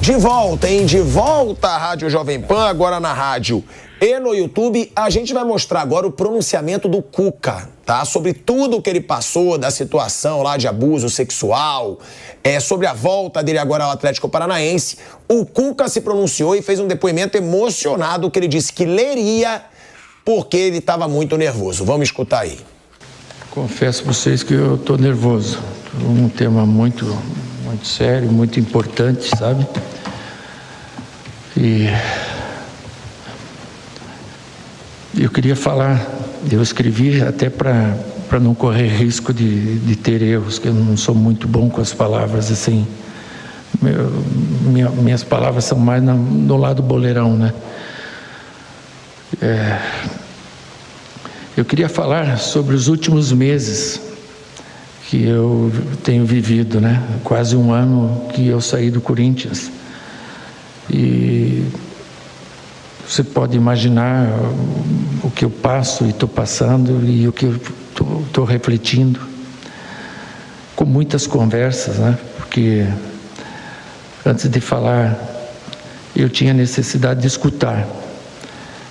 De volta, hein? De volta à Rádio Jovem Pan, agora na rádio e no YouTube. A gente vai mostrar agora o pronunciamento do Cuca, tá? Sobre tudo o que ele passou, da situação lá de abuso sexual, sobre a volta dele agora ao Atlético Paranaense. O Cuca se pronunciou e fez um depoimento emocionado que ele disse que leria porque ele estava muito nervoso. Vamos escutar aí. Confesso para vocês que eu estou nervoso. Um tema muito sério, muito importante, sabe? E eu queria falar, eu escrevi até para não correr risco de ter erros, que eu não sou muito bom com as palavras, assim. Minhas palavras são mais no lado boleirão, né? Eu queria falar sobre os últimos meses que eu tenho vivido, né? Quase um ano que eu saí do Corinthians. E você pode imaginar o que eu passo e estou passando e o que eu estou refletindo, com muitas conversas, né? Porque antes de falar, eu tinha necessidade de escutar.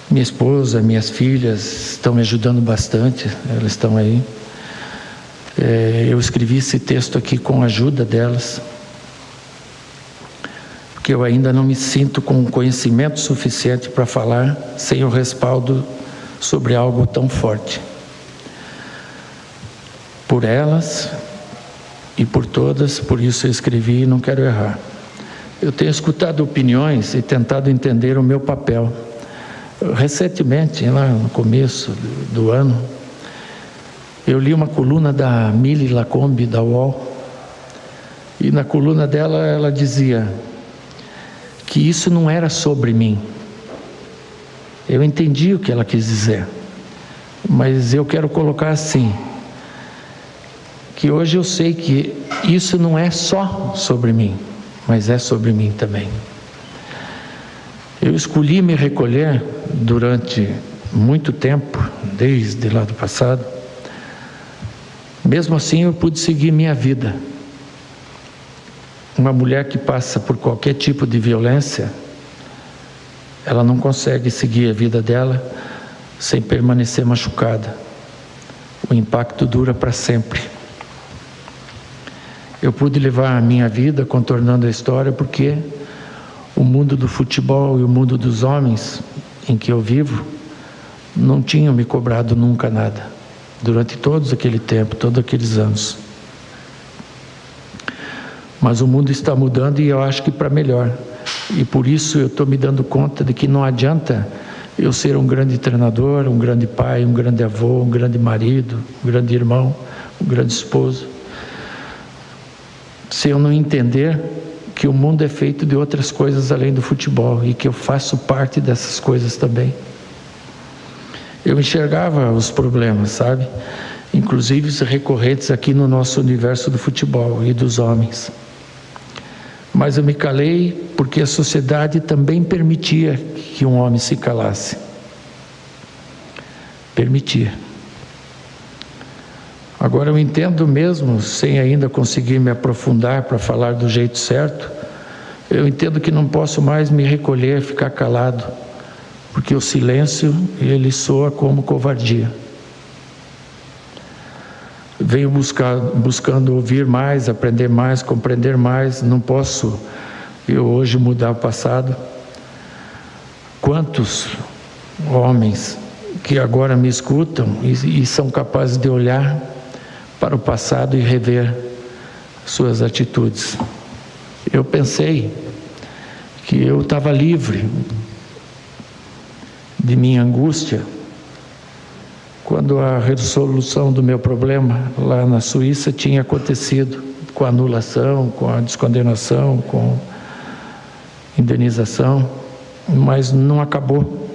Minha esposa, minhas filhas estão me ajudando bastante, elas estão aí. Eu escrevi esse texto aqui com a ajuda delas, porque eu ainda não me sinto com conhecimento suficiente para falar sem o respaldo sobre algo tão forte. Por elas e por todas, por isso eu escrevi e não quero errar. Eu tenho escutado opiniões e tentado entender o meu papel. Recentemente, lá no começo do ano, eu li uma coluna da Mili Lacombe, da UOL, e na coluna dela ela dizia que isso não era sobre mim. Eu entendi o que ela quis dizer, mas eu quero colocar assim, que hoje eu sei que isso não é só sobre mim, mas é sobre mim também. Eu escolhi me recolher durante muito tempo, desde lá do passado. Mesmo assim, eu pude seguir minha vida. Uma mulher que passa por qualquer tipo de violência, ela não consegue seguir a vida dela sem permanecer machucada. O impacto dura para sempre. Eu pude levar a minha vida contornando a história porque o mundo do futebol e o mundo dos homens em que eu vivo não tinham me cobrado nunca nada, durante todo aquele tempo, todos aqueles anos. Mas o mundo está mudando e eu acho que para melhor. E por isso eu estou me dando conta de que não adianta eu ser um grande treinador, um grande pai, um grande avô, um grande marido, um grande irmão, um grande esposo, se eu não entender que o mundo é feito de outras coisas além do futebol e que eu faço parte dessas coisas também. Eu enxergava os problemas, sabe? Inclusive os recorrentes aqui no nosso universo do futebol e dos homens. Mas eu me calei porque a sociedade também permitia que um homem se calasse. Permitia. Agora eu entendo mesmo, sem ainda conseguir me aprofundar para falar do jeito certo, eu entendo que não posso mais me recolher, ficar calado, porque o silêncio, ele soa como covardia. Venho buscando ouvir mais, aprender mais, compreender mais. Não posso eu hoje mudar o passado. Quantos homens que agora me escutam e são capazes de olhar para o passado e rever suas atitudes? Eu pensei que eu estava livre de minha angústia quando a resolução do meu problema lá na Suíça tinha acontecido, com a anulação, com a descondenação, com indenização, mas não acabou.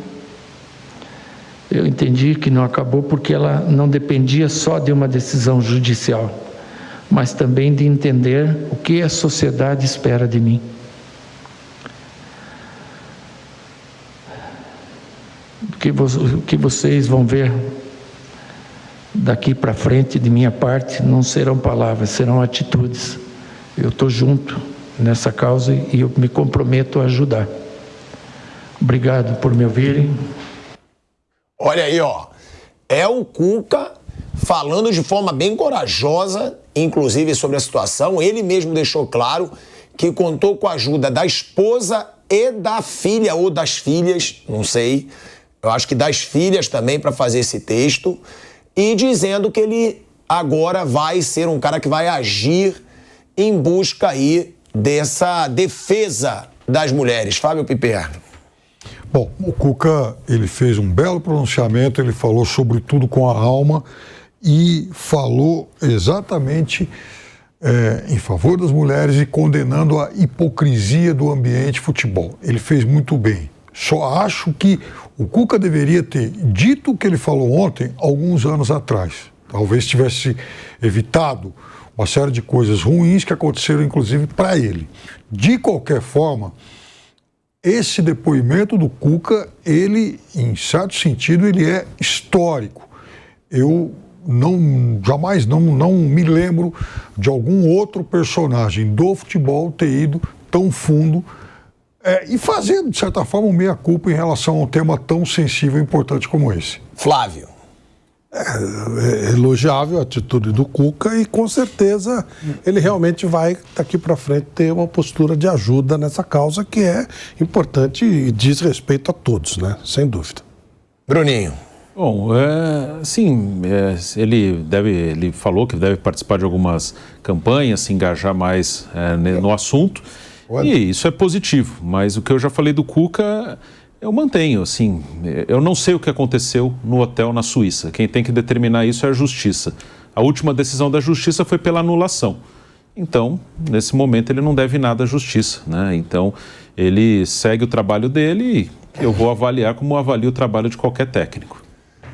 Eu entendi que não acabou porque ela não dependia só de uma decisão judicial, mas também de entender o que a sociedade espera de mim. O que vocês vão ver daqui para frente de minha parte não serão palavras, serão atitudes. Eu estou junto nessa causa e eu me comprometo a ajudar. Obrigado por me ouvirem. Olha aí, ó. É o Cuca falando de forma bem corajosa, inclusive sobre a situação. Ele mesmo deixou claro que contou com a ajuda da esposa e da filha, ou das filhas, não sei. Eu acho que das filhas também para fazer esse texto. E dizendo que ele agora vai ser um cara que vai agir em busca aí dessa defesa das mulheres. Fábio Piperno. Bom, o Cuca, ele fez um belo pronunciamento, ele falou sobre tudo com a alma e falou exatamente em favor das mulheres e condenando a hipocrisia do ambiente futebol. Ele fez muito bem. Só acho que o Cuca deveria ter dito o que ele falou ontem, alguns anos atrás. Talvez tivesse evitado uma série de coisas ruins que aconteceram, inclusive, para ele. De qualquer forma, esse depoimento do Cuca, ele, em certo sentido, ele é histórico. Eu jamais me lembro de algum outro personagem do futebol ter ido tão fundo e fazendo, de certa forma, meia-culpa em relação a um tema tão sensível e importante como esse. Flávio. É elogiável a atitude do Cuca e, com certeza, ele realmente vai, daqui para frente, ter uma postura de ajuda nessa causa que é importante e diz respeito a todos, né? Sem dúvida. Bruninho. Bom, ele falou que deve participar de algumas campanhas, se engajar mais no assunto, e isso é positivo, mas o que eu já falei do Cuca, eu mantenho, assim, eu não sei o que aconteceu no hotel na Suíça, quem tem que determinar isso é a Justiça. A última decisão da Justiça foi pela anulação, então, nesse momento ele não deve nada à Justiça, né? Então, ele segue o trabalho dele e eu vou avaliar como eu avalio o trabalho de qualquer técnico.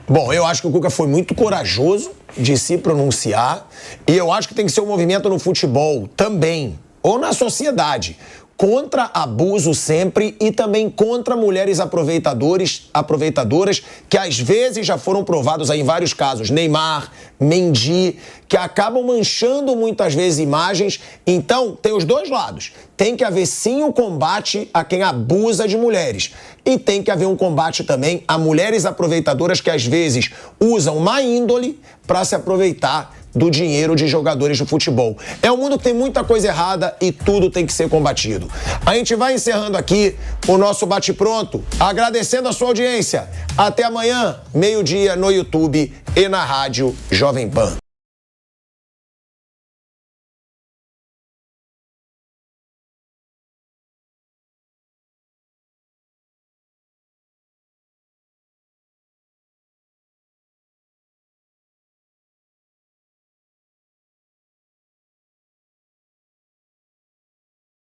Bom, eu acho que o Cuca foi muito corajoso de se pronunciar e eu acho que tem que ser um movimento no futebol também, ou na sociedade, contra abuso sempre e também contra mulheres aproveitadoras que às vezes já foram provados aí em vários casos, Neymar, Mendy, que acabam manchando muitas vezes imagens. Então, tem os dois lados. Tem que haver sim um combate a quem abusa de mulheres e tem que haver um combate também a mulheres aproveitadoras que às vezes usam má índole para se aproveitar do dinheiro de jogadores de futebol. É um mundo que tem muita coisa errada e tudo tem que ser combatido. A gente vai encerrando aqui o nosso bate-pronto, agradecendo a sua audiência. Até amanhã, meio-dia, no YouTube e na Rádio Jovem Pan.